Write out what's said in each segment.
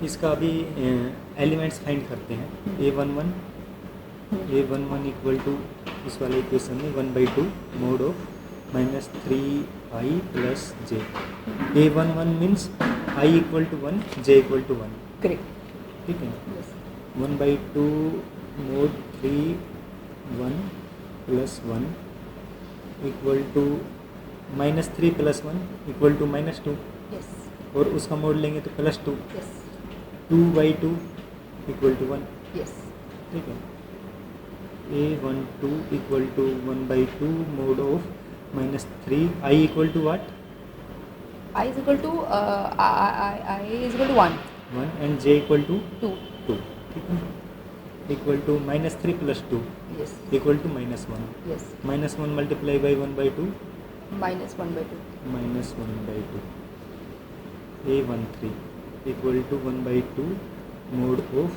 इसका अभी elements find करते हैं. a11 इक्वल टू इस वाले इक्वेशन में 1/2 mode of -3i plus j. a11 means i equal to 1, j equal to 1. Correct. ठीक है. Yes. 1/2 mod 3 1 plus 1 equal to -3 plus 1 equal to -2. Yes. और उसका मोड लेंगे तो +2. यस. 2/2 equal to 1. यस. ठीक है. a12 equal to 1/2 mode of -3 i equal to what? I is equal to 1. 1 and j equal to 2. 2. ठीक है. Equal to -3 plus 2 Yes. Equal to -1. Yes. -1 multiply by 1/2 -1/2. -1/2. a13 equal to 1/2 mode of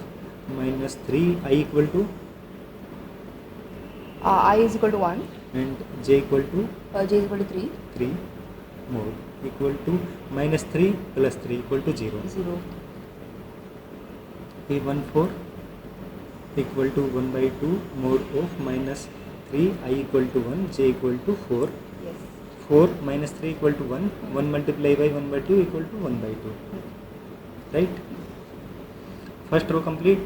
-3 i equal to I is equal to 1. And j equal to J is equal to 3. 3 mod equal to -3 plus 3 equal to 0. 0. a14 equal to 1/2 mode of -3 i equal to 1 j equal to 4. Yes. 4 -3 equal to 1 multiply by 1/2 equal to 1/2. Right. First row complete.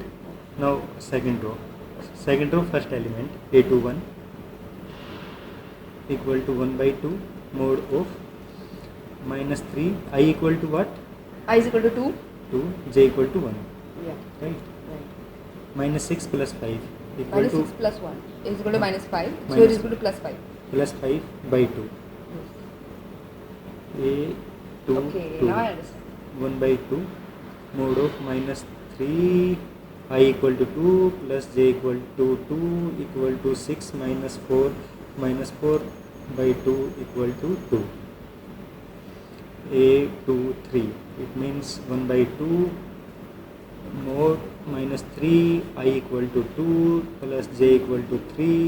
Now second row first element a21 equal to 1/2 mode of -3 i equal to what? I is equal to 2. 2 j equal to 1. Yeah. Right. Right. -6 plus 5 equal to -6 plus 1 is equal to -5. So Minus- it is equal to +5. +5/2. Yes. a2 Okay. 2 Now I understand. 1/2 mode of -3 i equal to 2 plus j equal to 2 equal to 6 -4/2 equal to 2. a23 it means 1/2 mod -3 i equal to 2 plus j equal to 3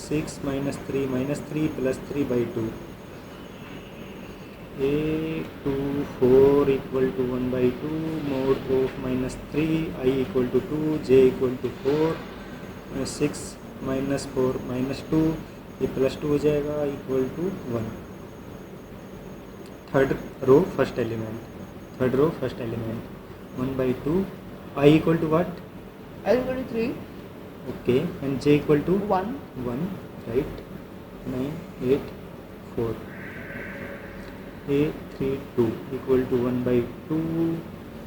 6 -3 plus 3/2. a24 equal to 1/2 mode of -3 i equal to 2 j equal to 4 6 -4 -2 ये +2 हो जाएगा equal to 1. Third row first element 1/2 i equal to what? I is equal to 3. Okay. And j equal to 1. 1. Right. 9 8 4. a32 equal to 1/2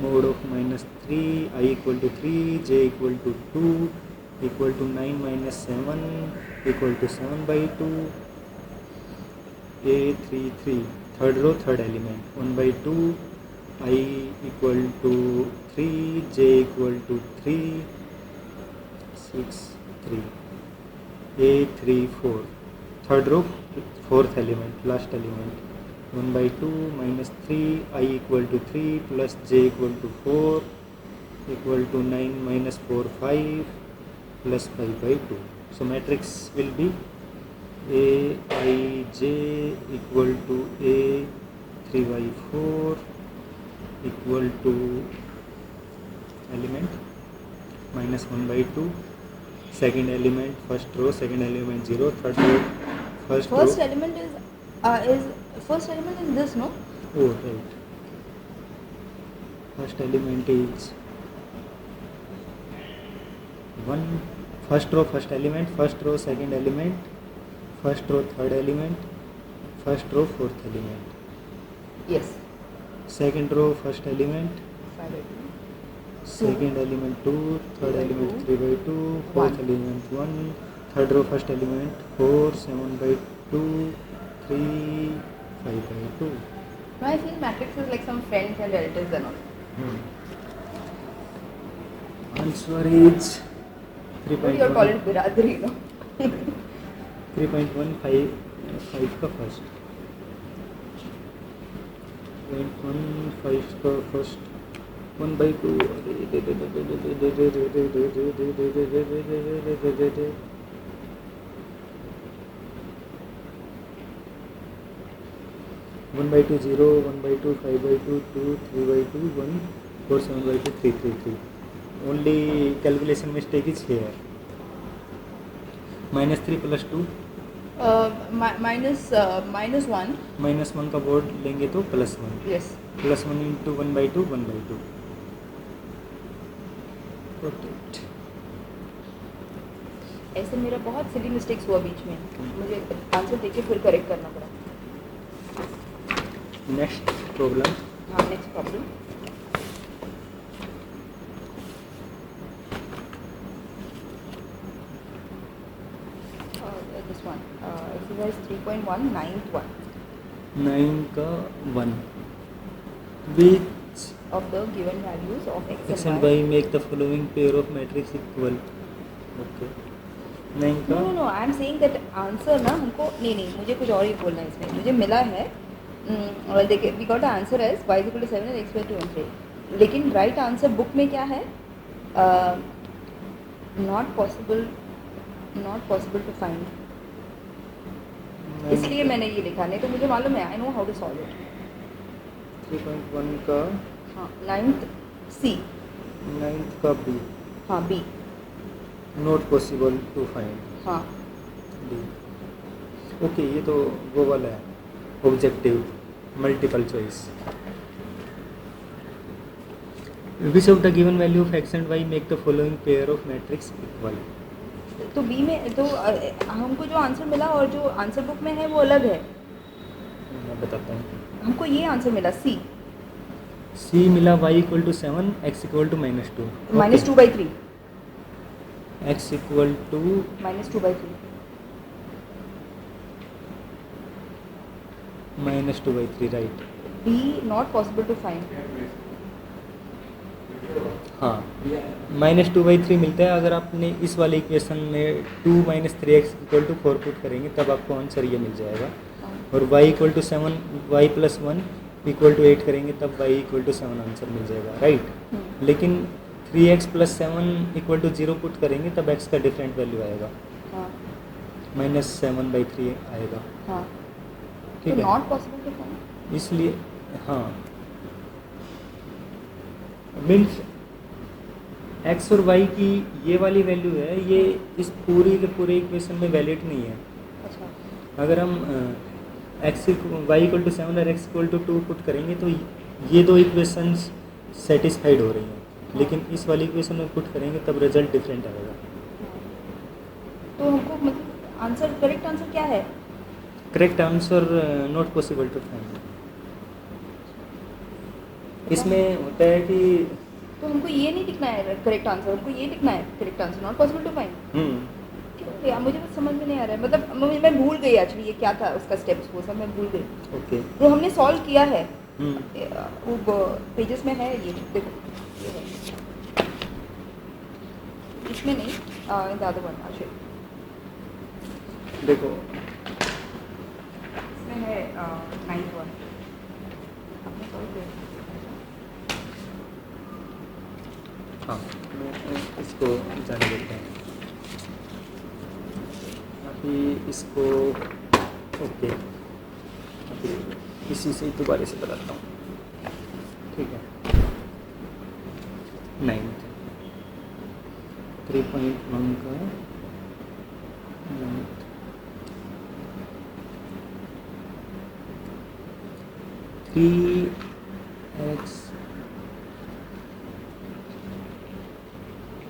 mode of -3 i equal to 3 j equal to 2 equal to 9 -7 equal to 7/2. a33 third row third element 1/2 i equal to 3 j equal to 3 6 3. a34 third row fourth element last element 1/2 -3 i equal to 3 plus j equal to 4 equal to 9 -4 5 plus 5/2. So matrix will be aij equal to a3/4 equal to element -1/2 second element first row second element 0 third row first row. First element is this, no? Oh, right. First element is 1. First row first element, first row second element, first row third element, first row fourth element. Yes. Second row first element, 5/2. second element 2, third element 3/2, fourth element 1, third row first element 4, 7/2, 3, 5/2. No, I feel matrix is like some friends and relatives and all. Answer is What do you call it? 3.1. Biradari, no? 3.15 का first 0.15 का first 1/2 1/2 0 1/2 5/2 2 3/2 1 4 7 by 2 3 3 3. Only calculation mistake is here. -3 plus 2 minus 1. -1 का board लेंगे तो +1. Yes. +1 into 1/2 1/2. Protect. ऐसे मेरा बहुत silly mistakes हुआ बीच में, मुझे आंसर देके फिर करेक्ट करना पड़ा. Next problem. हाँ, next problem. This one exercise 3.1 9th one 9 का 1. Which of the given values of x x and and y y. make the following pair of matrix equal? Okay. 9 No, का no, no. I am saying that answer ना हमको नहीं मुझे कुछ और ही बोलना है इसमें. मुझे मिला है और देखिए we got the answer as y equal to 7 and x equal to 3. लेकिन right answer बुक में क्या है? Not possible to find. इसलिए मैंने ये लिखा, नहीं तो मुझे मालूम है. I know how to solve it. 3.1 का हाँ, 9th C. 9th का B. हाँ, B. Not possible to find. हाँ. D. ओके, ये तो वो वाला है, objective multiple choice. Which of the given value of x and y make the following pair of matrix equal? तो बी में तो हमको जो आंसर मिला और जो आंसर बुक में है वो अलग है. मैं बताता हूँ. हमको ये आंसर मिला सी. C मिला y equal to 7, x equal to -2. -2/3. x equal to -2/3. -2/3 right. B not possible to find. हाँ, -2/3 मिलता है. अगर आपने इस वाले इक्वेशन में 2 - 3x इक्वल टू 4 पुट करेंगे तब आपको आंसर ये मिल जाएगा. और y equal to 7, y + 1 equal to 8 करेंगे तब y इक्वल टू 7 आंसर मिल जाएगा राइट. लेकिन 3x + 7 इक्वल टू 0 पुट करेंगे तब x का डिफरेंट वैल्यू आएगा. हाँ. -7/3 आएगा. हाँ. ठीक तो है, नॉट पॉसिबल टू फाइंड. इसलिए हाँ मीन्स x और y की ये वाली वैल्यू है, ये इस पूरी के पूरे इक्वेशन में वैलिड नहीं है. अच्छा. अगर हम y इक्वल टू 7 और x इक्वल टू 2 पुट करेंगे तो ये दो इक्वेशंस सेटिस्फाइड हो रही हैं. लेकिन इस वाली इक्वेशन में पुट करेंगे तब रिजल्ट डिफरेंट आएगा. तो हमको मतलब आंसर करेक्ट आंसर क्या है? Correct answer not possible to find. इसमें होता है कि तो हमको ये नहीं लिखना है करेक्ट आंसर, हमको ये लिखना है correct answer not possible to find. क्यों यार, मुझे तो समझ में नहीं आ रहा है. मतलब मैं भूल गई एक्चुअली ये क्या था उसका स्टेप्स, वो सब मैं भूल गई. ओके. जो हमने सॉल्व किया है वो पेजेस में है. ये देखो, ये है. इसमें नहीं, ज़्यादा बनना चाहिए. देखो इसमें है 9th one. आपने सॉल्व किया. हाँ, मैं इसको जाने देते हैं अभी इसको. ओके, अभी इसी से दोबारा से बताता हूँ. ठीक है. 9th 3.1 का 9th 3x.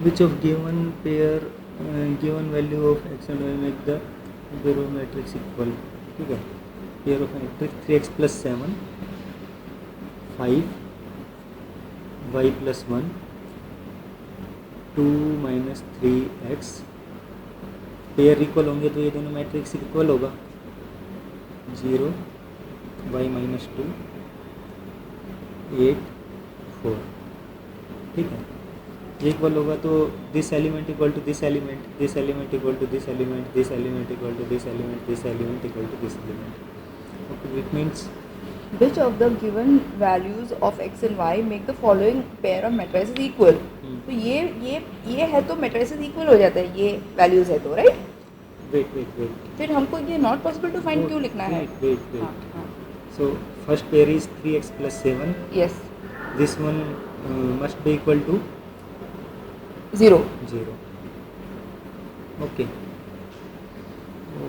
Which of given pair given value of x and y make the pair of matrix equal? ठीक है. pair of matrix 3x + 7 5 y + 1 2 - 3x. Pair equal होंगे तो ये दोनों मैट्रिक्स इक्वल होगा. 0 y - 2 8 4. ठीक है. इक्वल होगा तो this element equal to this element, this element equal to this element, this element equal to this element, this element equal to this element. Okay, it means Which of the given values of x and y make the following pair of matrices equal? तो ये है तो matrices equal हो जाता है, ये values है तो राइट. वेट. फिर हमको ये नॉट पॉसिबल टू फाइंड क्यों लिखना है? Wait. So first pair is 3x + 7. Yes. This one must be equal to 0. 0. Okay,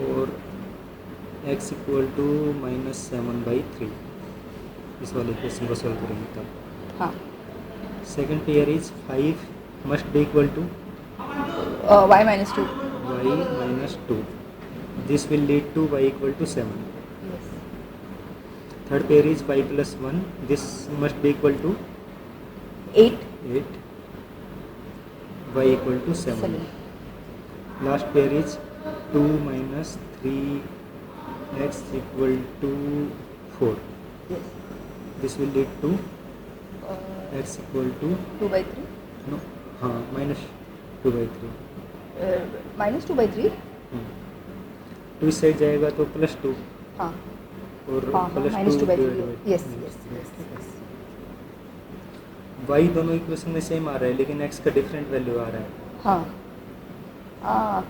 और x इक्वल टू -7/3, इस वाले क्वेश्चन को सॉल्व करेंगे तब. हाँ. Second pair is 5 must be equal to y minus 2. y-2. This will lead to y equal to 7. Yes. Third pair is y plus 1, this must be equal to 8. 8, y equal to 7. 7. Last pair is 2 minus 3x equal to 4. Yes. This will lead to Uh, x equal to 2/3. No, हाँ, -2/3. Minus 2/3. 2 इस side जाएगा तो +2 हाँ. और हाँ. +2 Minus 2/3. divided Yes. by- Yes. Yes. Yes. y दोनों equation में same आ रहा है, लेकिन x का डिफरेंट वैल्यू आ रहा है. हाँ.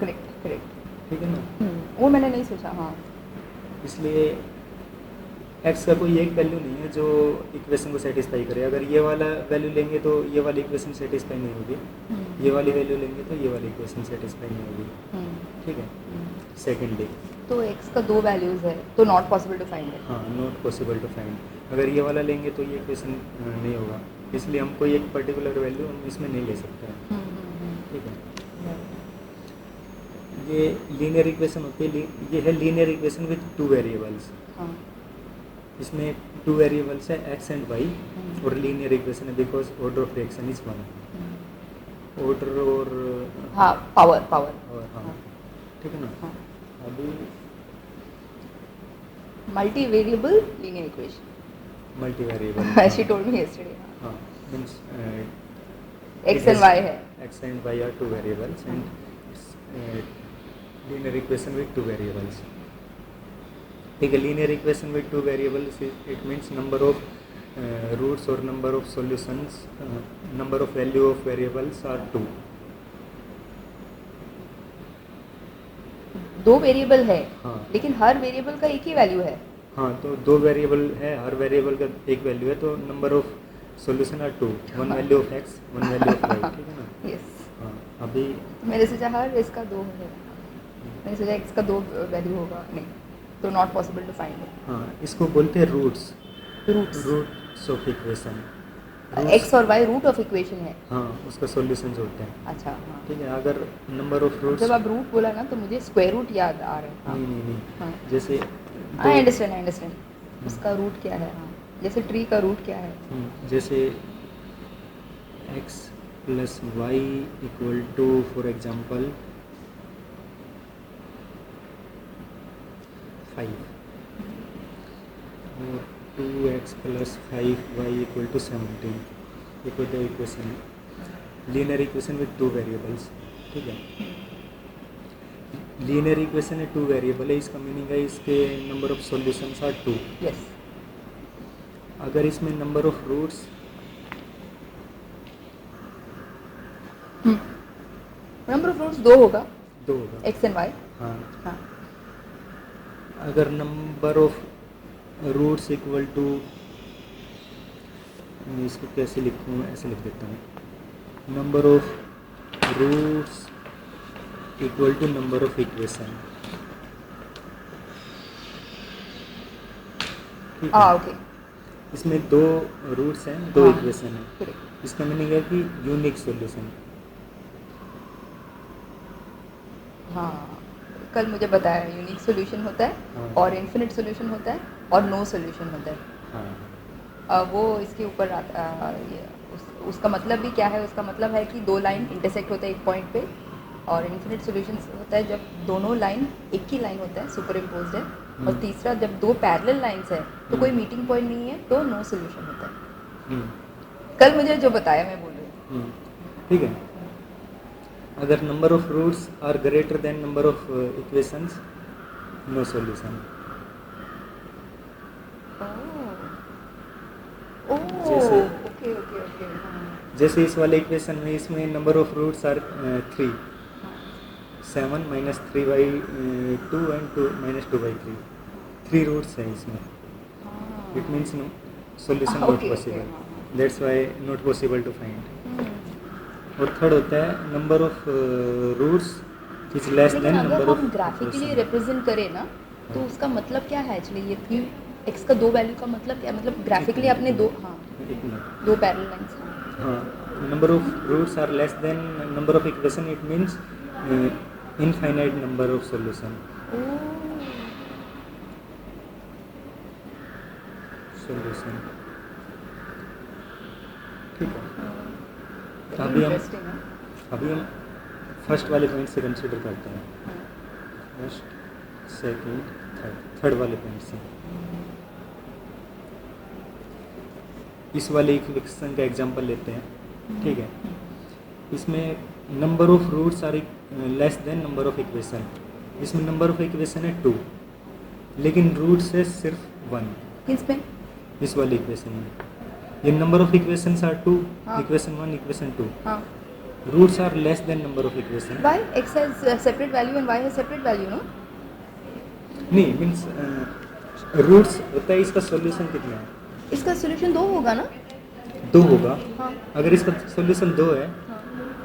करेक्ट. ठीक है ना. वो मैंने नहीं सोचा. हाँ. इसलिए x का कोई एक वैल्यू नहीं है जो इक्वेशन को सेटिस्फाई करे. अगर ये वाला वैल्यू लेंगे तो ये वाली इक्वेशन सेटिस्फाई नहीं होगी, ये वाली वैल्यू लेंगे तो ये वाली इक्वेशन सेटिस्फाई नहीं होगी. ठीक है. सेकेंडली, तो x का 2 वैल्यूज है तो not possible to find it. हाँ, नॉट पॉसिबल टू फाइंड. अगर ये वाला लेंगे तो ये इक्वेशन नहीं होगा, इसलिए हम कोई एक पर्टिकुलर वैल्यू हम इसमें नहीं ले सकते हैं. ठीक है. ये लीनियर इक्वेशन होती है, ये है लीनियर इक्वेशन विद 2 वेरिएबल्स. हाँ. इसमें 2 वेरिएबल्स है x एंड y, और लीनियर इक्वेशन है because order of reaction is 1. Order और हाँ, पावर. और हाँ, ठीक है ना. हाँ. अभी multi variable linear equation. Multi variable she told me yesterday. हाँ, मीन्स x and y है. x and y are 2 variables and linear equation with 2 variables. ठीक है. linear equation with 2 variables, it means number of roots or number of solutions, number of value of variables are 2. 2 variable है. हाँ. लेकिन हर variable का एक ही value है. हाँ, तो 2 वेरिएबल है, हर वेरिएबल का एक वैल्यू है, तो number of solution are 2, 1 value of x, 1 value of y. ठीक है ना. यस. हाँ. अभी मैंने सोचा हर इसका 2 होगा. मैंने सोचा x का 2 वैल्यू होगा. नहीं, तो not possible to find it. हाँ, इसको बोलते हैं roots. Roots of equation. x और y रूट ऑफ इक्वेशन है. हाँ, उसका सॉल्यूशंस होते हैं. अच्छा. हाँ. ठीक है. अगर नंबर ऑफ रूट्स, जब आप रूट बोला ना तो मुझे स्क्वायर रूट याद आ रहा है. नहीं, हाँ. जैसे आई अंडरस्टैंड. उसका रूट क्या है. हाँ. जैसे ट्री का रूट क्या है. जैसे x plus y equal to for example 5, और 2x plus 5y equal to 17 equal to equation, linear equation with 2 variables. ठीक है. लीनियर इक्वेशन है 2 वेरिएबल है, इसका मीनिंग है इसके number of solutions are 2. Yes. अगर इसमें number of roots, number of roots 2 होगा. 2 होगा. x and y. हाँ. हाँ. अगर number of roots equal to, मैं इसको कैसे लिखूँ, ऐसे लिख देता हूँ, number of roots equal to number of equation. Okay. इसमें 2 रूट्स हैं, 2 हाँ. इक्वेशन हैं. करेक्ट. इसका मीनिंग है कि यूनिक सॉल्यूशन. हाँ, कल मुझे बताया यूनिक सॉल्यूशन होता है. हाँ. और इन्फिनिट सॉल्यूशन होता है और नो सॉल्यूशन होता है. हाँ. वो इसके ऊपर उसका मतलब भी क्या है. उसका मतलब है कि 2 लाइन इंटरसेक्ट होता है एक पॉइंट पे. और इन्फिनिट सॉल्यूशन होता है जब दोनों लाइन एक ही लाइन होता है, सुपर इम्पोज्ड है. और तीसरा जब 2 पैरेलल लाइंस है तो कोई मीटिंग पॉइंट नहीं है, तो नो सॉल्यूशन होता है. कल मुझे जो बताया मैं बोल रही हूँ. ठीक है. अगर number of roots are greater than number of equations, no solution. जैसे ओके. जैसे इस वाले इक्वेशन में, इसमें number of roots are 3, 7 minus 3/2 and 2 minus 2/3. 3 roots हैं इसमें. It means solution not possible. That's why not possible to find. और third होता है number of roots is less लेकिन देन अगर नंबर ऑफ हम ग्राफिकली रिप्रेजेंट करें ना तो उसका मतलब क्या है एक्चुअली? ये 3x का 2 वैल्यू का मतलब क्या है? मतलब ग्राफिकली आपने दो, हाँ, एक मिनट। दो पैरेलल लाइंस। हाँ, number of roots are less than number of equation, it means infinite number of solution. Solution ठीक है। अभी हम फर्स्ट वाले पॉइंट से कंसिडर करते हैं, फर्स्ट सेकंड थर्ड वाले पॉइंट से। इस वाले इक्वेशन का एग्जांपल लेते हैं, ठीक है। इसमें number of roots are less than number of equation. इसमें नंबर ऑफ इक्वेशन है 2, लेकिन रूट्स है सिर्फ 1। किसमें? इस वाले इक्वेशन में ये नंबर ऑफ इक्वेशंस आर 2, हाँ। Equation 1 equation 2। हाँ, roots are less than number of equation. why x has separate value and y has separate value, no? नहीं, मीन्स रूट्स होता है, इसका सॉल्यूशन कितना है? इसका सॉल्यूशन 2 होगा ना? 2 होगा। हाँ। अगर इसका सॉल्यूशन 2 है हाँ,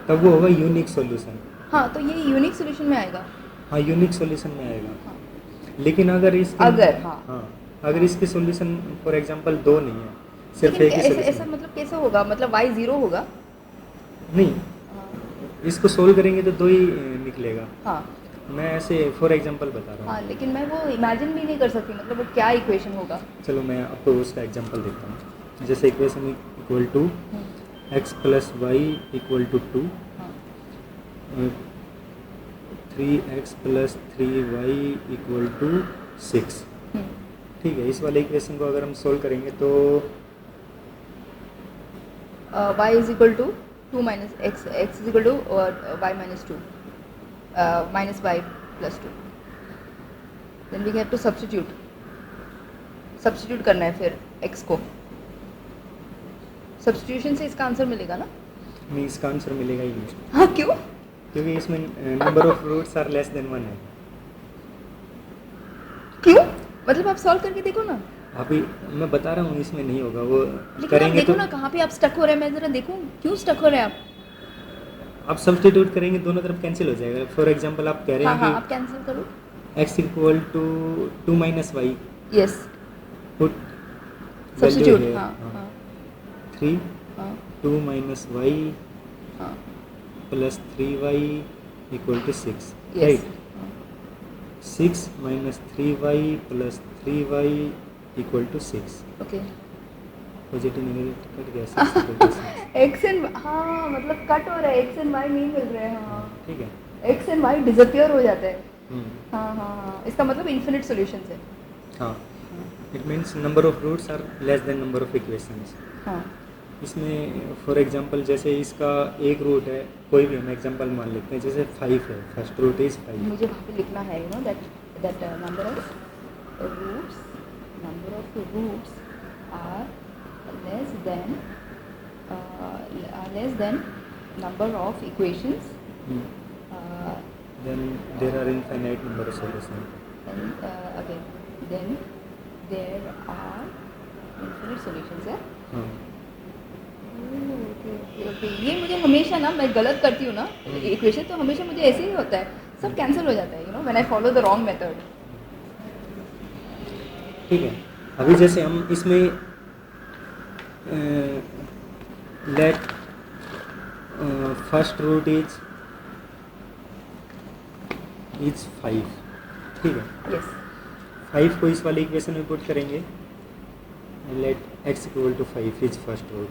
तब वो होगा यूनिक सॉल्यूशन। हाँ, तो ये यूनिक सॉल्यूशन में आएगा। हाँ, यूनिक सॉल्यूशन में आएगा। हाँ। लेकिन अगर इसके हाँ। अगर इसके सॉल्यूशन फॉर एग्जांपल 2 नहीं है, सिर्फ लेकिन एक ही ऐसा सॉल्यूशन। मतलब कैसे होगा? मतलब y 0 होगा? नहीं, हाँ। इसको सोल्व करेंगे तो 2 ही निकलेगा। हाँ। मैं ऐसे फॉर एग्जांपल बता रहा हाँ, हूँ। लेकिन मैं वो इमेजिन भी नहीं कर सकती, मतलब वो क्या इक्वेशन होगा? चलो मैं आपको उसका एग्जांपल देता हूँ। जैसे equation equal to x plus y equal to 2, हाँ। 3x plus 3y equal to 6। ठीक है, इस वाले इक्वेशन को अगर हम सोल्व करेंगे तो y is equal to 2 minus x is equal to y minus 2 minus y plus 2. Then we have to substitute करना है फिर x को। सब्स्टिट्यूशन से इसका आंसर मिलेगा ना? नहीं, इसका आंसर मिलेगा ही नहीं, हाँ, क्यों? क्योंकि इसमें number of roots are less than 1 है। क्यों? मतलब आप सॉल्व करके देखो ना। अभी मैं बता रहा हूँ इसमें नहीं होगा, वो लेकिन आप करेंगे देखो तो ना कहाँ पे आप स्टक हो रहे हैं, मैं जरा देखूं क्यों स्टक हो रहे हैं आप। आप सब्स्टिट्यूट करेंगे दोनों तरफ कैंसिल हो जाएगा। फॉर एग्जांपल आप कह रहे हाँ, हैं हाँ, आप कैंसिल करो। कि x equal to 2 minus y, yes, put substitute. हाँ, हाँ, 3 हाँ, 2 माइनस वाई हाँ, plus 3y equal to 6, yes, right. 6 minus 3y plus 3y equal to 6। Okay. Positive negative cut गया, 6 इक्वल टू 6। एक्स एंड, हाँ, मतलब cut हो रहा है, एक्स एंड वाई नहीं मिल रहे हैं। हाँ, ठीक है। एक्स एंड वाई डिसअपियर हो जाते हैं। हम्म, हाँ, हाँ, हाँ, इसका मतलब इन्फिनिट सॉल्यूशंस है। हाँ, it means number of roots are less than number of equations. हाँ, इसमें फॉर एग्जांपल जैसे इसका एक रूट है, कोई भी हम एग्जांपल मान लेते हैं, जैसे 5 है, फर्स्ट रूट इज 5। मुझे वहाँ पे लिखना है, you know that number of roots are less than number of equations, then there are infinite number of solutions. then there are infinite solutions है। हाँ, ओके, ये मुझे हमेशा ना, मैं गलत करती हूँ ना इक्वेशन, तो हमेशा मुझे ऐसे ही होता है, सब कैंसिल हो जाता है, you no, when I follow the wrong method. ठीक है। अभी जैसे हम इसमें लेट फर्स्ट रूट इज 5, ठीक है। यस, 5 को इस वाले इक्वेशन में पुट करेंगे, let x equal to 5 is first root.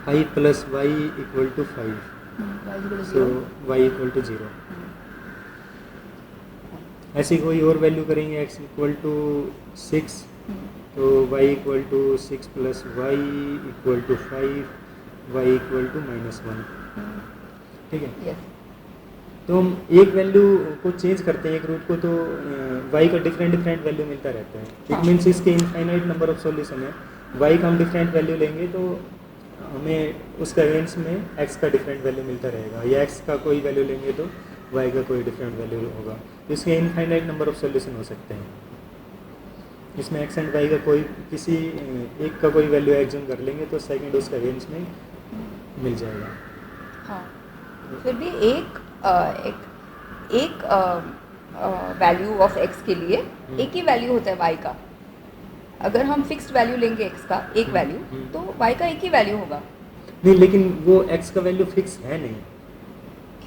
5 plus y equal to 5, so y equal to 0। ऐसी कोई और वैल्यू करेंगे, x इक्वल टू 6, तो y equal to 6 plus y equal to 5, y equal to -1, ठीक है। Yes, तो हम एक वैल्यू को चेंज करते हैं, एक रूट को, तो y का डिफरेंट वैल्यू मिलता रहता है। इट मीन्स इसके इनफाइनाइट नंबर ऑफ सॉल्यूशन है। y का हम डिफरेंट वैल्यू लेंगे तो हमें उसका अगेंस्ट में x का डिफरेंट वैल्यू मिलता रहेगा, या x का कोई वैल्यू लेंगे तो y का कोई डिफरेंट वैल्यू होगा। तो इसके इनफाइनाइट नंबर ऑफ सॉल्यूशन हो सकते हैं। इसमें एक्स एंड वाई का कोई किसी एक का कोई वैल्यू एग्ज्यूम कर लेंगे तो सेकंड उसका रेंज में मिल जाएगा। हाँ, फिर भी एक वैल्यू ऑफ एक्स के लिए एक ही वैल्यू होता है वाई का। अगर हम फिक्स्ड वैल्यू लेंगे एक्स का एक वैल्यू, तो वाई का एक ही वैल्यू होगा। नहीं, लेकिन वो एक्स का वैल्यू फिक्स है नहीं,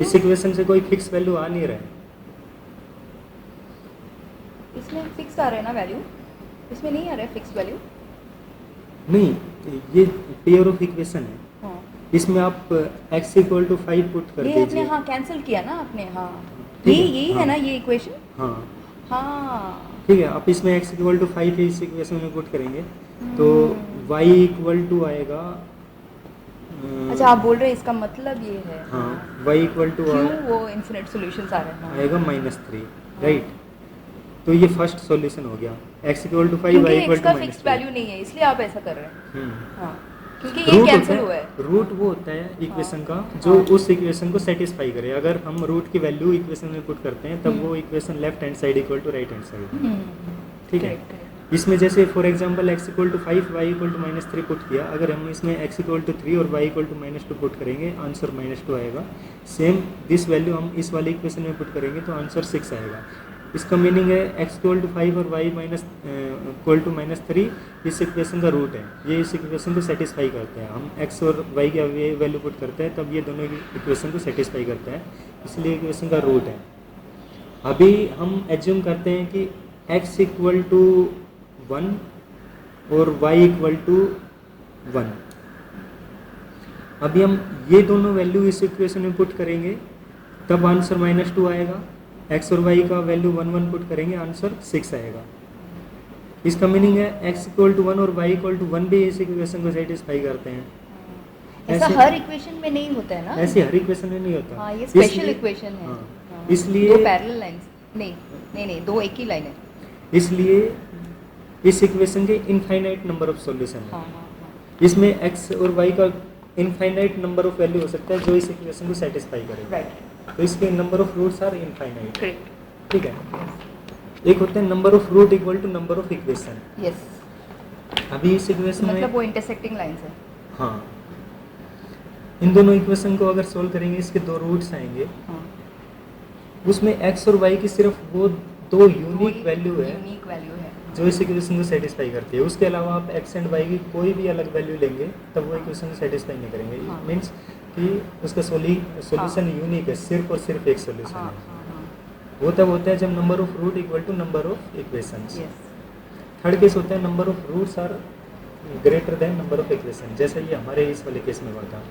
इस इक्वेशन से कोई फिक्स वैल्यू आ नहीं रहा है। इसमें फिक्स आ रहा है ना वैल्यू, इसमें नहीं आ रहा है फिक्स वैल्यू। नहीं, ये पेयर ऑफ इक्वेशन है, हाँ, इसमें आप x इक्वल टू 5 पुट कर ये आपने दीजिए। हाँ कैंसिल किया ना आपने। हाँ, ठीक ये है, यही हाँ। है ना ये इक्वेशन। हाँ हाँ, ठीक है, आप इसमें x इक्वल टू 5 इस इक्वेशन में पुट करेंगे तो y इक्वल टू आएगा अच्छा आप बोल रहे हैं इसका मतलब ये है। हाँ, y इक्वल टू क्यों वो इन्फिनिट सॉल्यूशंस आ रहे हैं। हाँ। आएगा -3, राइट। तो ये फर्स्ट सॉल्यूशन हो गया, x इक्वल टू 5 क्योंकि y इक्वल x टू का -3। फिक्स्ड वैल्यू नहीं है इसलिए आप ऐसा कर रहे हैं। हाँ, क्योंकि ये रूट कैंसिल होता हुआ है, है। रूट वो होता है इक्वेशन का जो उस इक्वेशन को सेटिस्फाई करे। अगर हम रूट की वैल्यू इक्वेशन में पुट करते हैं तब वो equation left hand side equal to right hand side, ठीक है। इसमें जैसे for example x equal to 5 y equal to -3 put किया, अगर हम इसमें x इक्वल टू 3 और y इक्वल टू -2 पुट करेंगे आंसर -2 आएगा। सेम दिस वैल्यू हम इस वाले इक्वेशन में पुट करेंगे तो आंसर 6 आएगा। इसका मीनिंग है x इक्वल टू 5 और y इक्वल टू -3 इस इक्वेशन का रूट है, ये इस इक्वेशन को सेटिस्फाई करते हैं। हम x और y की वैल्यू पुट करते हैं तब ये दोनों इक्वेशन को सेटिस्फाई करते हैं, इसलिए इक्वेशन का रूट है। अभी हम एज्यूम करते हैं कि x इक्वल टू 1 और y इक्वल टू 1। अभी हम ये दोनों वैल्यू इस इक्वेशन में पुट करेंगे तब आंसर -2 आएगा। x और y का वैल्यू 1 1 पुट करेंगे आंसर 6 आएगा। इसका मीनिंग है x इक्वल टू 1 और y इक्वल टू 1 भी इस इक्वेशन को सेटिस्फाई करते हैं। ऐसा हर इक्वेशन में नहीं होता है ना। ऐसे हर इक्वेशन में नहीं होता। हाँ, ये स्पेशल इक्वेशन है। हाँ, हाँ, इसलिए दो पैरेलल लाइंस नहीं दो एक ही लाइन है। इसलिए इस इक्वेशन के इनफाइनाइट नंबर ऑफ सॉल्यूशन है। हाँ, हाँ, हाँ। इसमें x और y का इनफाइनाइट नंबर ऑफ वैल्यू हो सकता है जो इस इक्वेशन को सेटिस्फाई करे। राइट, तो इसके number of roots are infinite, correct. ठीक है। एक होता है number of root equal to number of equation. Yes, अभी इस इक्वेशन मतलब में वो इंटरसेक्टिंग लाइंस है। हाँ, इन दोनों इक्वेशन को अगर सोल्व करेंगे इसके दो रूट्स आएंगे। हाँ, उसमें x और y की सिर्फ वो दो यूनिक वैल्यू है यूनिक वैल्यू है जो इस इक्वेशन को सेटिस्फाई करती है। उसके अलावा आप x एंड y की कोई भी अलग वैल्यू लेंगे तब वो इक्वेशन को सेटिस्फाई नहीं करेंगे। हाँ। मीन्स कि उसका सॉल्यूशन यूनिक है, सिर्फ और सिर्फ एक सॉल्यूशन हाँ, है। हाँ, हाँ, वो तब होता है जब number of root equal to number of equations. Yes. Third case होता है number of roots are greater than number of equation, जैसा ये हमारे इस वाले केस में हुआ था।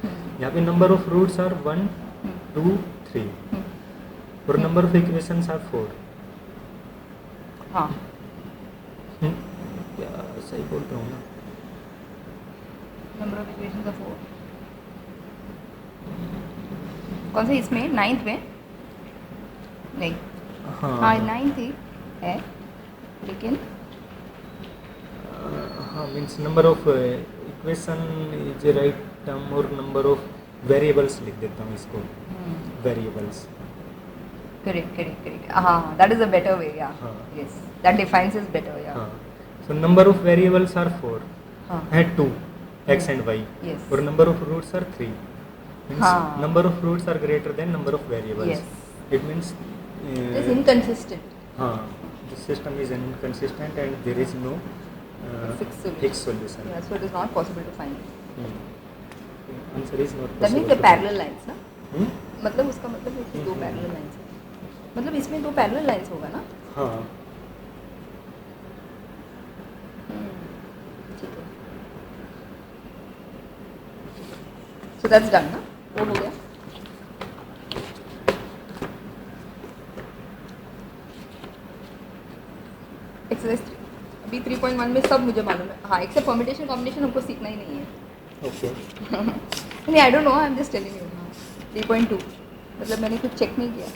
यहाँ पे नंबर ऑफ रूट्स आर 1 2 3 और नंबर ऑफ इक्वेशंस आर 4। हाँ, क्या सही बोलता हूँ ना? नंबर ऑफ इक्वेशन का 4 कौन से इसमें 9th में नहीं। हाँ, हाँ 9th ही है लेकिन हाँ, means number of equation is right term और नंबर ऑफ वेरिएबल्स लिख देता हूँ इसको, वेरिएबल्स। करेक्ट। हाँ, that is a better way. Yeah. हाँ। Yes, that defines is better. Yeah. हाँ, so number of variables are 4 हाँ। है 2 x एंड y Yes. और नंबर ऑफ रूट्स आर 3। हाँ। Number of roots are greater than number of variables. Yes. It means It is inconsistent. हाँ, the system is inconsistent and there is no Fixed solution. solution. Yeah, so it is not possible to find. Answer is not That means possible the to parallel lines ना? find. मतलब उसका मतलब है कि दो parallel lines है। मतलब इसमें दो पैरेलल लाइंस होगा ना? हाँ, ठीक है। So that's done ना? वो हो गया। एक्सरसाइज 3 अभी 3.1 में सब मुझे मालूम है। हाँ, एक्सेप्ट परम्यूटेशन कॉम्बिनेशन हमको सीखना ही नहीं है। ओके। नहीं, I don't know, I am just telling you. हाँ, 3.2 मतलब मैंने कुछ चेक नहीं किया।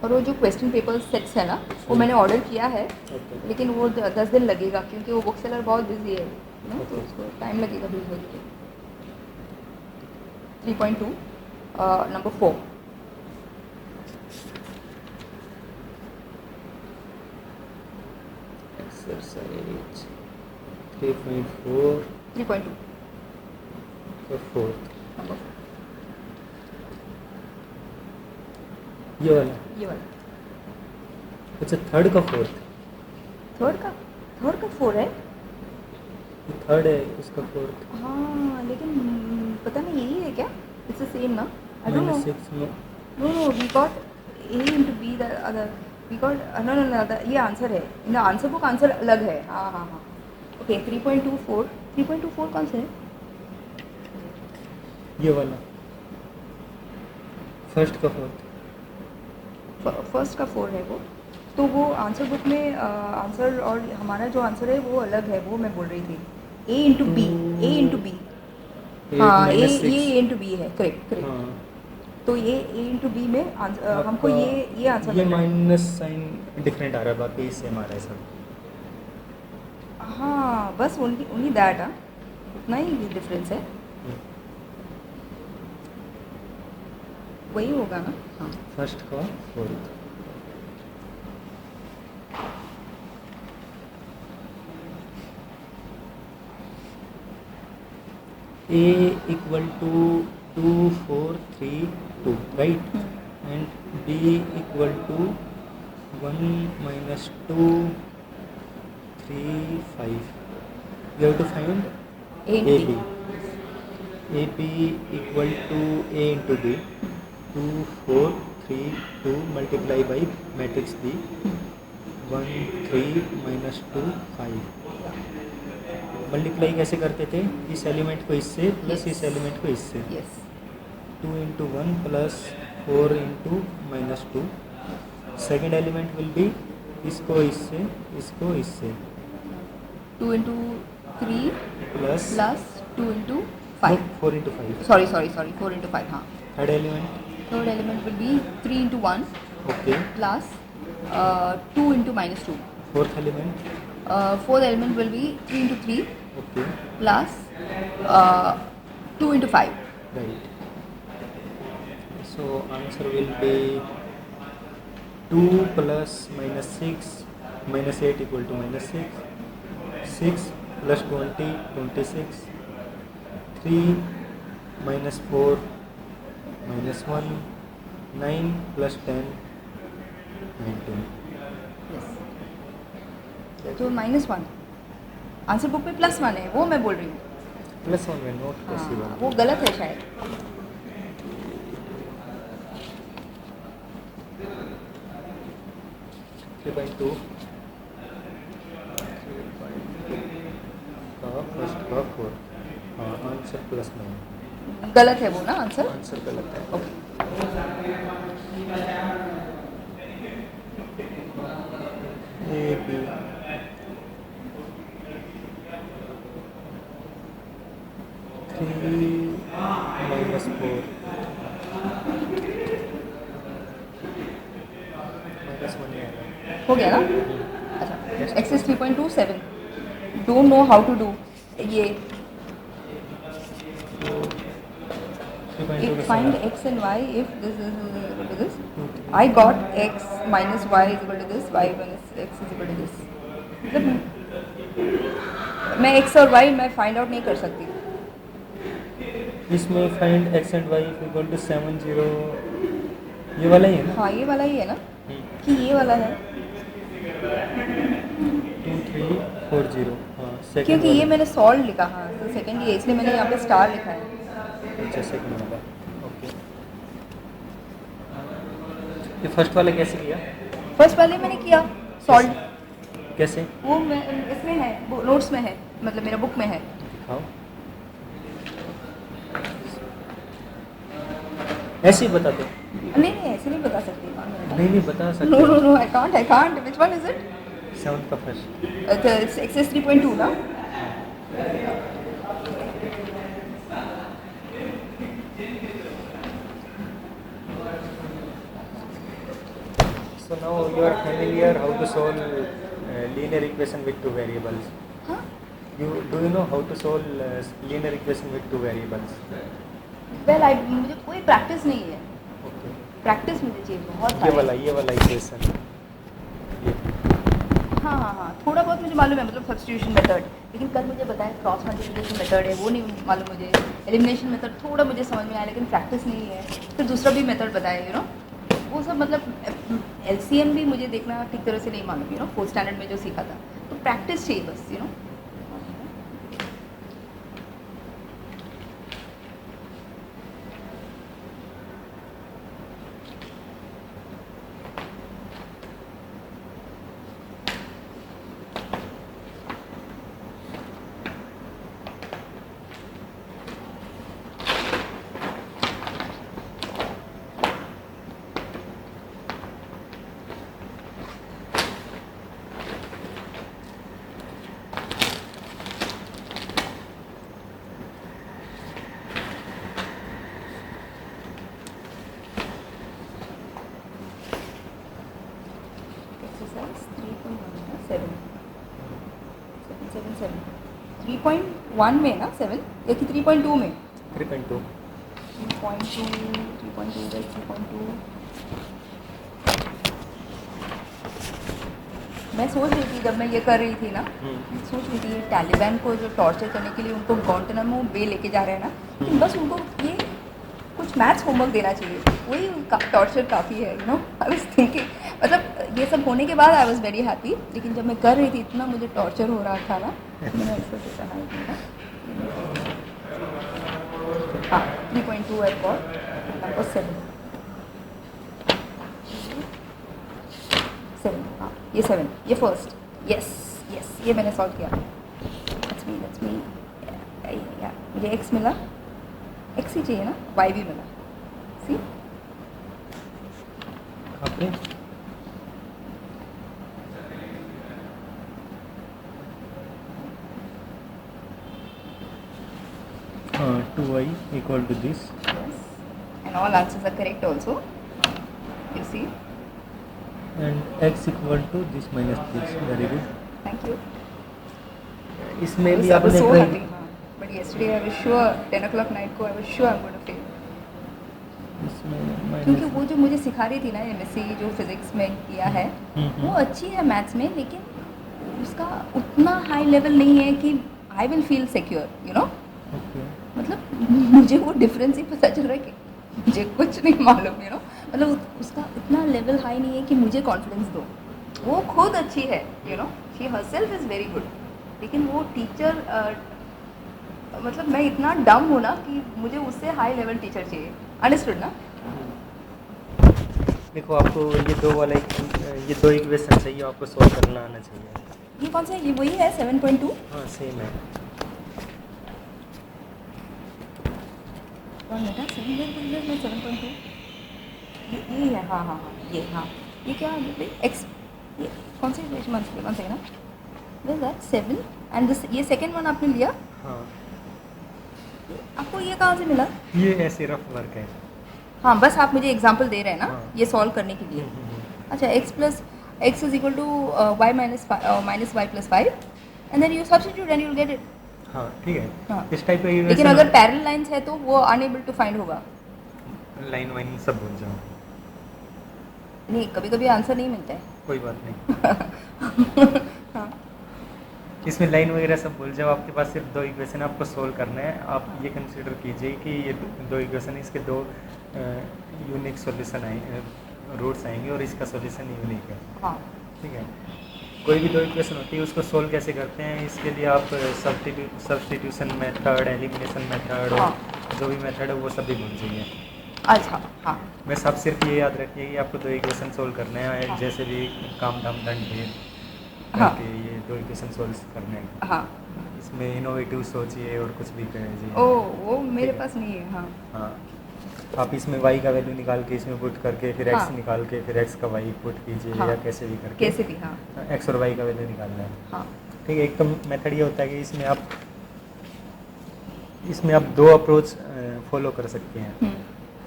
और वो जो क्वेश्चन पेपर सेट्स है ना, वो मैंने ऑर्डर किया है, ओके। लेकिन वो 10 दिन लगेगा क्योंकि वो बुक सेलर बहुत बिजी है ना, तो Okay. उसको टाइम लगेगा भेजने के लिए। 3.2 नंबर 4 एक्सरसाइज 3.4 3.2 का फोर्थ, नंबर ये वाला। ये वाला अच्छा, थर्ड का फोर्थ, थर्ड का 4 है। थर्ड है उसका फोर्थ। हाँ लेकिन पता नहीं यही है क्या? इट्स द सेम ना? I don't know. -6 में No, we got A into B the other. We got no no no ये आंसर है। इन आंसर बुक आंसर अलग है। हाँ हाँ हाँ। ओके 3.24 कौन सा है? ये वाला फर्स्ट का फोर्थ। फर्स्ट का 4 है वो। तो वो आंसर बुक में आंसर और हमारा जो आंसर है वो अलग है, वो मैं बोल रही थी। A into B, A into B। हाँ ये A into B है, करेक्ट। हाँ, तो ये A into B में हमको ये आंसर ये मिल रहा है। माइनस साइन डिफरेंट आ रहा है, बाकी सेम आ रहा है सब। हाँ बस ओनली दैट, हाँ उतना ही डिफरेंस है, वही होगा ना। हाँ फर्स्ट का fourth. A equal to 2 4 3 2, right? And B equal to 1 minus 2 3 5. You have to find A into AB. B। AB equal to A into B. 2 4 3 2 multiply by matrix B. 1 3 minus 2 5. Multiply कैसे करते थे? इस element को इससे plus इस element को इससे। Yes 2 into 1 plus 4 into minus 2. Second element will be इसको इससे 2 into 3 plus 2 into 5। 4 into 5। Sorry 4 into 5। हाँ third element, third element will be 3 into 1 okay. Plus 2 into -2। Fourth element, fourth element will be 3 into 3 okay, plus 2 into 5। Right. So answer will B 2 plus -6 -8 equal to -6, 6 plus 20 26, 3 minus 4 minus 1, 9 plus 10 19। तो -1 answer book में +1 है, वो मैं बोल रही हूँ। +1 में not हाँ, पॉसिबल। वो गलत है शायद। 3.2 का फर्स्ट का 4। हाँ, आंसर +9। गलत है वो ना आंसर। आंसर गलत है। ओके ए बी 3 minus 4 -1 है। हो गया ना? अच्छा एक्सेस 3.27 don't know how to do ये। 3.2 find x and y if this is equal to this. I got x minus y is equal to this, y minus x is equal to this. मतलब मैं x और y मैं find out नहीं कर सकती। इसमें find x and y equal to 7 0, ये वाला ही है ना? हाँ ये वाला ही है ना, कि ये वाला है 2 3 4 0। हाँ, सेकंड क्योंकि ये मैंने सॉल्व लिखा। हाँ तो सेकंड ये इसलिए मैंने यहाँ पे स्टार लिखा है। अच्छा, सेकंड वाला, ओके। ये फर्स्ट वाला कैसे किया? फर्स्ट वाले मैंने किया सॉल्व, कैसे? वो मैं इसमें है, नोट्स में है, मतलब मेरा बुक में है। दिखाओ। ऐसे ही बता दो। नहीं ऐसे नहीं बता सकती। नहीं बता सकते। No I can't. Which one is it? 7th का फर्स्ट। एक्सेस 3.2 ना? So now you are familiar how to solve linear equation with two variables. हाँ Do you know how to solve linear equation with two variables? Well मुझे कोई practice नहीं है। Okay. Practice मुझे चाहिए बहुत ये सारी। वाला इक्वेशन। ये हाँ हाँ हाँ हाँ, थोड़ा बहुत मुझे मालूम है, मतलब सब्स्टिट्यूशन मेथड, लेकिन कल मुझे बताया क्रॉस मल्टीप्लिकेशन मेथड है, वो नहीं मालूम मुझे। एलिमिनेशन मेथड थोड़ा मुझे समझ में आया, लेकिन प्रैक्टिस नहीं है। फिर दूसरा भी मेथड बताया, यू नो, वो सब मतलब एलसीएम भी मुझे देखना ठीक तरह से नहीं मालूम, यू नो, 4th स्टैंडर्ड में जो सीखा था। तो प्रैक्टिस चाहिए बस, यू नो। एक्सरसाइज 3.1 7 3.1 में ना 7 या कि 3.2 में? 3.2 3.2 मैं सोच रही थी जब मैं ये कर रही थी ना, मैं सोच रही थी ये तालिबान को जो टॉर्चर करने के लिए उनको गुआंटानामो बे लेके जा रहे हैं ना, कि बस उनको ये कुछ मैथ्स होमवर्क देना चाहिए, वही टॉर्चर काफ़ी है, you no. I was thinking, मतलब ये सब होने के बाद आई वाज वेरी हैप्पी, लेकिन जब मैं कर रही थी इतना मुझे टॉर्चर हो रहा था ना, मैंने इसको सोचा हाँ 3.2 है फॉर नंबर 7, हाँ ये 7, ये फर्स्ट, यस यस, ये मैंने सॉल्व किया। दैट्स मी मुझे एक्स मिला, एक्स ही चाहिए ना, वाई भी मिला, सी आपने 2y equal to this, yes, and all answers are correct also, you see, and x equal to this minus this. Very good. thank you. इसमें I भी was आपने so try, hungry, but yesterday I was sure 10 o'clock night को I was sure I'm going to fail, इसमें क्योंकि minus वो जो मुझे सिखा रही थी ना एमएससी जो फिजिक्स में किया है, वो अच्छी है मैथ्स में, लेकिन उसका उतना हाई लेवल नहीं है कि I will feel secure, you know. Okay मतलब मुझे वो डिफरेंस ही पता चल रहा है कि मुझे कुछ नहीं मालूम, यू नो, मतलब उसका इतना लेवल हाई नहीं है कि मुझे कॉन्फिडेंस दो। वो खुद अच्छी है, you no, she herself is very good, लेकिन वो टीचर मतलब मैं इतना डम हूँ ना कि मुझे उससे हाई लेवल टीचर चाहिए, अंडरस्टूड ना। देखो आपको ये दो इक्वेशन चाहिए, आपको सॉल्व करना आना चाहिए। ये कौन सा है? ये वही है 7.2? हाँ सेम है। कौन बेटा 7.2? ये है, हाँ हाँ हाँ, ये क्या है एक्स, ये कौन सी इक्वेशन? वन सेकेंड ना, दैट 7 एंड दिस, ये सेकंड वन आपने लिया, हाँ आपको ये कहाँ से मिला? ये ऐसे रफ वर्क है। हाँ बस आप मुझे एग्जांपल दे रहे हैं ना, हाँ। ये सॉल्व करने के लिए। अच्छा, x is equal to y minus y plus 5 and then you substitute and you will get it. हाँ ठीक है। हाँ। इस टाइप का लेकिन अगर पैरेलल लाइंस है तो वो अनएबल टू फाइंड होगा। लाइन वाइन सब भूल जाओ, नहीं, कभी कभी आंसर नहीं मिलता है। कोई बात नहीं। हाँ इसमें लाइन वगैरह सब भूल जाओ, आपके पास सिर्फ दो इक्वेशन आपको सोल्व करना है। आप ये कंसीडर कीजिए कि ये दो इक्वेशन, इसके दो यूनिक सॉल्यूशन आए, रूट्स आएंगे और इसका सॉल्यूशन यूनिक है। हाँ ठीक है। कोई भी दो इक्वेशन होती है उसको सोल्व कैसे करते हैं, इसके लिए आप सब्स्टिट्यूशन मेथड, एलिमिनेशन मेथड और जो भी मेथड है वो सभी भूल जाइए। अच्छा हाँ बस आप सिर्फ ये याद रखिए कि आपको दो इक्वेशन सोल्व करने हैं। हाँ। जैसे भी काम धाम दंड भेद हाँ। करके ये दो इक्वेशन सोल्व करने हैं। हाँ। इसमें इनोवेटिव सोचिए और कुछ भी करिए। ओ वो मेरे ठीक है। पास नहीं है। हाँ हाँ, आप इसमें y का वैल्यू निकाल के इसमें पुट करके फिर x हाँ। निकाल के फिर x का y पुट कीजिए, हाँ। या कैसे भी करके कैसे भी, हाँ x और y का वैल्यू निकालना है। हाँ ठीक है। एक तो मेथड ये होता है कि इसमें आप दो अप्रोच फॉलो कर सकते हैं।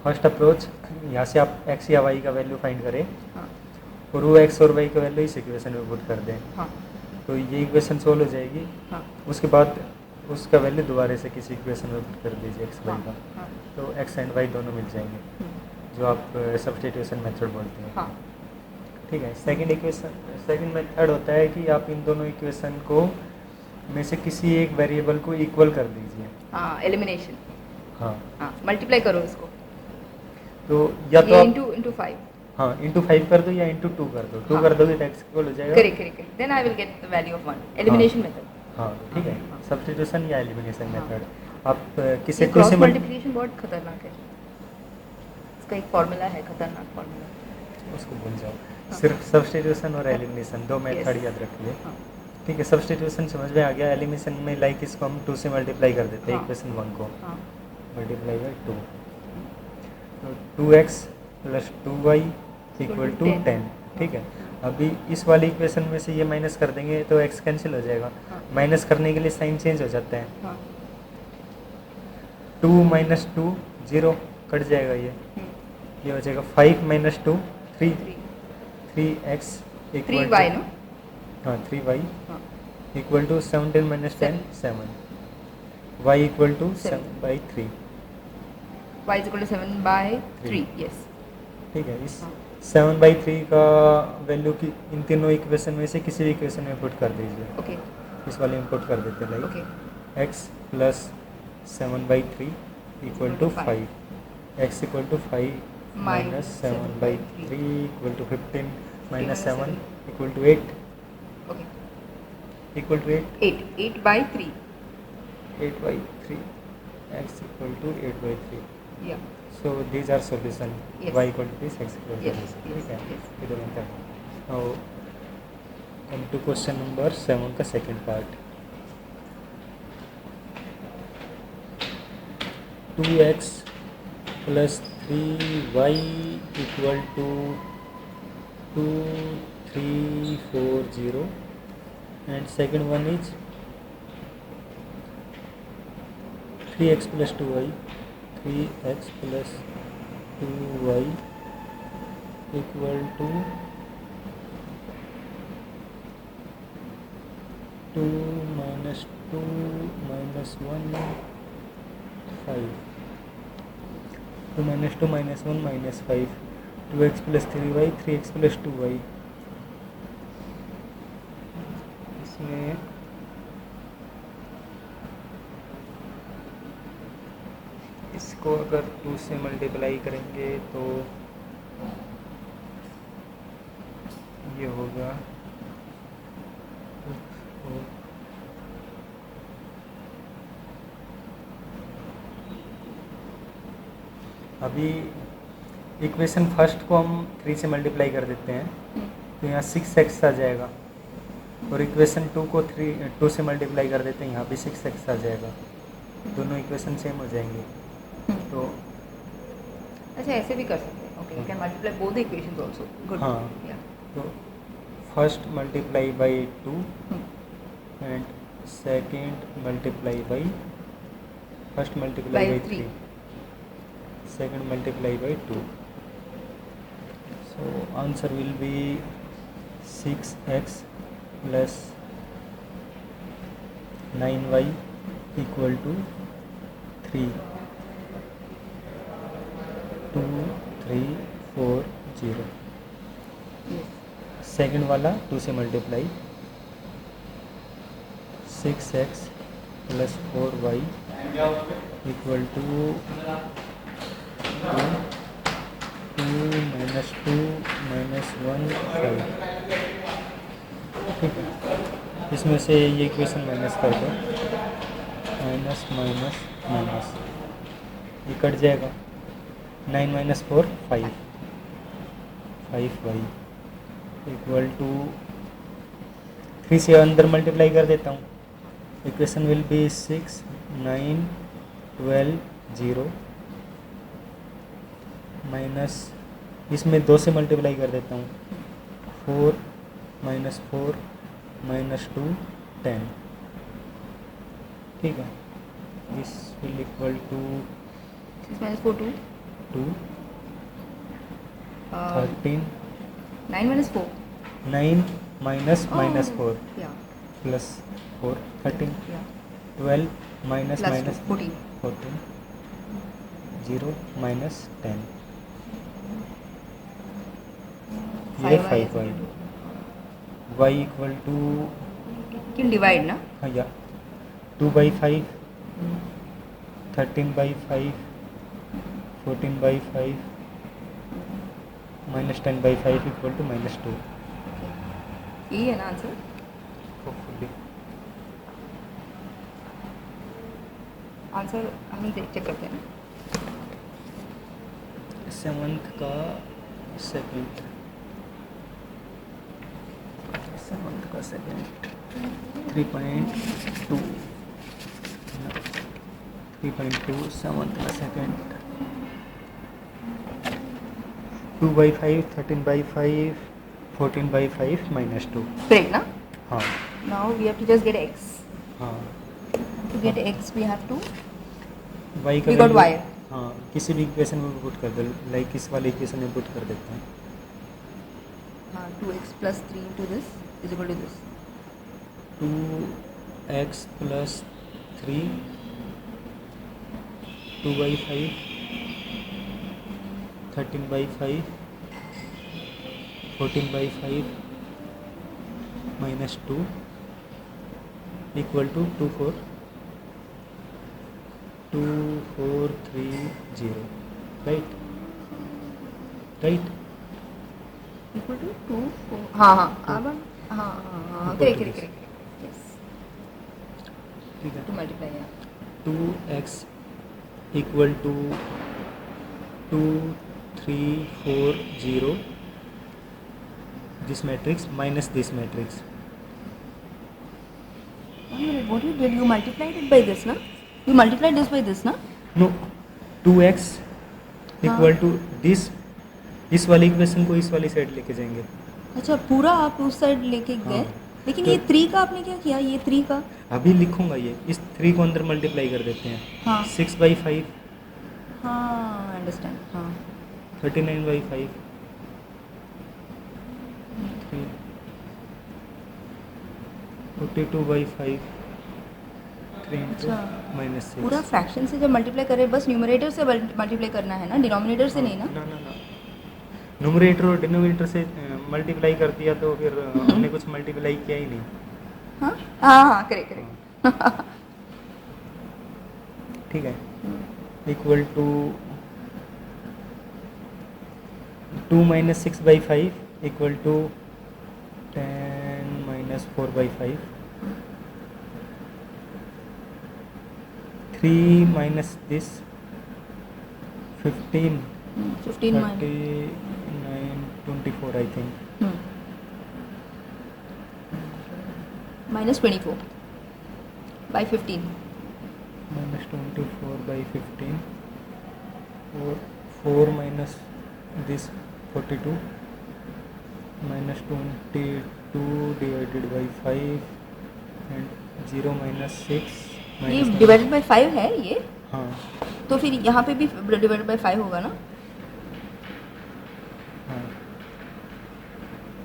फर्स्ट अप्रोच, यहाँ से आप x या y का वैल्यू फाइंड करें हाँ और वो x और y का वैल्यू इस इक्वेशन में पुट कर दें, हाँ तो ये इक्वेशन सोल्व हो जाएगी। हाँ उसके बाद उसका वैल्यू दोबारा से किसी इक्वेशन में पुट कर दीजिए x y का, हाँ तो x एंड y दोनों मिल जाएंगे, जो आप सब्स्टिट्यूशन मेथड बोलते हैं। हाँ ठीक है। सेकंड मेथड होता है कि आप इन दोनों इक्वेशन को में से किसी एक वेरिएबल को इक्वल कर दीजिए। हाँ, एलिमिनेशन। हाँ, हाँ, मल्टीप्लाई करो इसको, तो या तो ये आप इंटू 5। हाँ इंटू 5 कर दो या इंटू 2 कर दो। 2 हाँ। कर दोगे तो x इक्वल हो जाएगा। Correct, then I will get the value of 1, elimination method. हाँ ठीक है, हाँ। सब्स्टिट्यूशन या एलिमिनेशन हाँ। मेथड। आप किसे ये टू क्रॉस से मल्टीप्लिकेशन बहुत खतरनाक है, इसका एक फॉर्मूला है, खतरनाक फॉर्मूला। उसको भूल जाओ। हाँ। सिर्फ सब्स्टिट्यूशन और एलिमिनेशन दो मेथड Yes. याद रखिए। हाँ। ठीक है, सब्स्टिट्यूशन समझ में आ गया। एलिमिनेशन में लाइक इसको हम 2 से मल्टीप्लाई कर देते हैं हाँ। इक्वेशन 1 को, हाँ। मल्टीप्लाई बाई 2, तो 2x plus 2y equal to 10। ठीक है, अभी इस वाली इक्वेशन में से ये माइनस कर देंगे तो x कैंसिल हो जाएगा। हाँ। माइनस करने के लिए साइन चेंज हो जाता है। हाँ। 2 माइनस 2 0, कट जाएगा ये हो जाएगा 5 minus 2 3, 3x equal 3y no. हाँ 3y हाँ। Equal to 17 minus 10 7, y equal to 7/3। y is equal to 7/3, yes. ठीक है, इस हाँ। 7/3 का वैल्यू की इन तीनों इक्वेशन में से किसी भी इक्वेशन में पुट कर दीजिए। ओके। इस वाले में पुट कर देते हैं, okay. Like x plus 7/3 equal to 5, x equal to 5 minus 7/3 equal to 15 minus 7 equal to 8 okay. Equal to 8/3, 8/3 x equal to 8/3. या। So these are solution. Yes. Y equal to this, x equal to Yes, this. yes, ठीक है, yes. इधर अंतर। Now come to question number 7 का second part. 2x plus 3y equal to 2340, and second one is 3x plus 2y, 3x plus 2y equal to 2 minus 2 minus 1 5, 2 minus 2 minus 1 minus 5, 2x plus 3y, 3x plus 2y। इसमें इसको अगर 2 से multiply करेंगे तो ये होगा अभी equation first को हम 3 से मल्टीप्लाई कर देते हैं तो यहाँ 6x आ जाएगा, और इक्वेशन 2 को 2 से मल्टीप्लाई कर देते हैं, यहाँ भी 6x आ जाएगा। दोनों इक्वेशन सेम हो जाएंगे। तो अच्छा, ऐसे भी कर सकते हैं। Okay, you can multiply both the equations also. Good. हाँ। या। तो first multiply by 2 and second multiply by, first multiply by 3, second multiply by 2। So answer will be 6x plus 9y equal to 3, 2 3 4 0। Second वाला 2 से multiply, 6x plus 4y equal to 2 minus 2 minus 1 5। ठीक है, इसमें से ये equation minus कर दो, minus minus minus, ये कट जाएगा। 9 माइनस 4 5, 5y इक्वल टू 3 से अंदर मल्टीप्लाई कर देता हूँ। इक्वेशन विल बी 6 9 12 0 माइनस, इसमें 2 से मल्टीप्लाई कर देता हूँ, 4 माइनस 4 माइनस 2 10। ठीक है, this will equal to 6 minus 4 2 2 13 9 minus 4 9 minus minus 4 या प्लस 4 13 या 12 माइनस प्लस माइनस 14 14 0 माइनस 10। ये 5y, y इक्वल टू क्यों डिवाइड ना? हाँ या 2/5, 13/5, 14/5 माइनस 10/5 इक्वल टू -2। यही है ना आंसर? होपफुली आंसर हम चेक करते हैं। 7th का सेकंड, 7th का सेकंड 3.2, 3.2 7th का सेकंड 2/5, 13/5, 14/5 -2। करेक्ट ना? हाँ now we have to just get x. हाँ To get x we have to y का we got value- y. हाँ किसी भी इक्वेशन में पुट कर दो, लाइक इस वाले इक्वेशन में पुट कर देते हैं। हाँ 2x plus 3 into this is equal to this. 2x plus 3 2/5 13/5 14/5 -2 equal to 2430, right right Equal to 2 4 हाँ हाँ अब हाँ हाँ हाँ Equal to correct this. Correct yes ठीक है। टू मल्टीप्लाई या 2x equal to 2340 this matrix minus this matrix. what you did, you multiplied it by this ना? You multiplied this by this ना? No 2x equal to this, इस वाली equation को इस वाली साइड लेके जाएंगे। अच्छा पूरा आप उस साइड लेके गए हाँ। लेकिन तो- ये 3 का आपने क्या किया? ये 3 का अभी लिखूंगा, ये इस 3 को अंदर मल्टीप्लाई कर देते हैं। हाँ 6/5 हाँ अंडरस्टैंड हाँ 39/5 3 42/5 3 अच्छा। -6 पूरा फ्रैक्शन से जब मल्टीप्लाई करें बस न्यूमरेटर से मल्टीप्लाई करना है ना, डिनोमिनेटर से नहीं ना? ना न्यूमरेटर और डिनोमिनेटर से मल्टीप्लाई कर दिया तो फिर हमने कुछ मल्टीप्लाई किया ही नहीं। हाँ हाँ हाँ करेक्ट करेक्ट ठीक है, equal to 2 - 6/5 equal to 10 - 4/5 3 minus this 15 15 minus 39 24 I think minus 24 by 15 -24/15 or 4 minus this 42 -22 divided by 5 and 0 - 6 ये डिवाइडेड बाय 5 है ये, हाँ तो फिर यहाँ पे भी डिवाइडेड बाय 5 होगा ना?